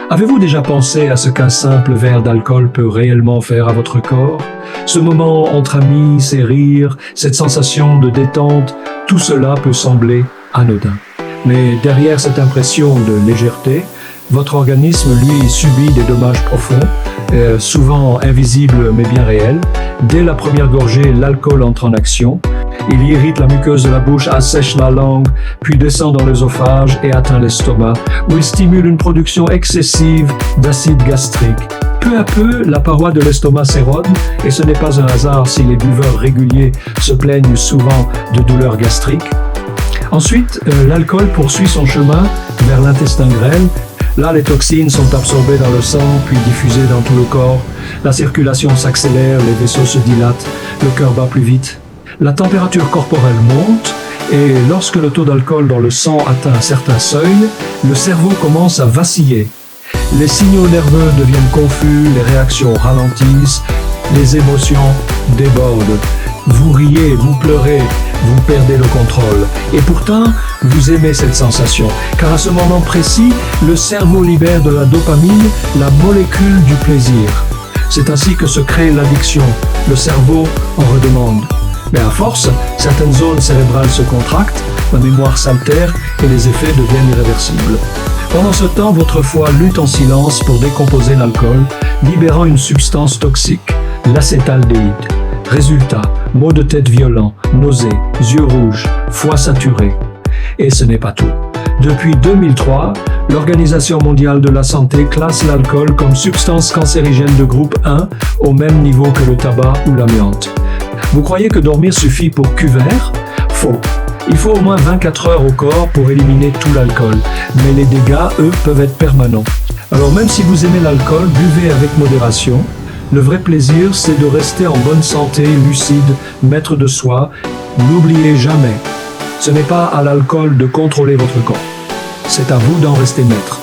Avez-vous déjà pensé à ce qu'un simple verre d'alcool peut réellement faire à votre corps? Ce moment entre amis, ces rires, cette sensation de détente, tout cela peut sembler anodin. Mais derrière cette impression de légèreté, votre organisme, lui, subit des dommages profonds, souvent invisibles mais bien réels. Dès la première gorgée, l'alcool entre en action. Il irrite la muqueuse de la bouche, assèche la langue, puis descend dans l'œsophage et atteint l'estomac, où il stimule une production excessive d'acide gastrique. Peu à peu, la paroi de l'estomac s'érode, et ce n'est pas un hasard si les buveurs réguliers se plaignent souvent de douleurs gastriques. Ensuite, l'alcool poursuit son chemin vers l'intestin grêle. Là, les toxines sont absorbées dans le sang, puis diffusées dans tout le corps. La circulation s'accélère, les vaisseaux se dilatent, le cœur bat plus vite. La température corporelle monte, et lorsque le taux d'alcool dans le sang atteint un certain seuil, le cerveau commence à vaciller. Les signaux nerveux deviennent confus, les réactions ralentissent, les émotions débordent. Vous riez, vous pleurez, vous perdez le contrôle. Et pourtant, vous aimez cette sensation, car à ce moment précis, le cerveau libère de la dopamine, la molécule du plaisir. C'est ainsi que se crée l'addiction. Le cerveau en redemande. Mais à force, certaines zones cérébrales se contractent, la mémoire s'altère et les effets deviennent irréversibles. Pendant ce temps, votre foie lutte en silence pour décomposer l'alcool, libérant une substance toxique, l'acétaldéhyde. Résultat, maux de tête violents, nausées, yeux rouges, foie saturé. Et ce n'est pas tout. Depuis 2003, l'Organisation mondiale de la santé classe l'alcool comme substance cancérigène de groupe 1 au même niveau que le tabac ou l'amiante. Vous croyez que dormir suffit pour cuvert? Faux. Il faut au moins 24 heures au corps pour éliminer tout l'alcool, mais les dégâts, eux, peuvent être permanents. Alors même si vous aimez l'alcool, buvez avec modération. Le vrai plaisir, c'est de rester en bonne santé, lucide, maître de soi. N'oubliez jamais, ce n'est pas à l'alcool de contrôler votre corps. C'est à vous d'en rester maître.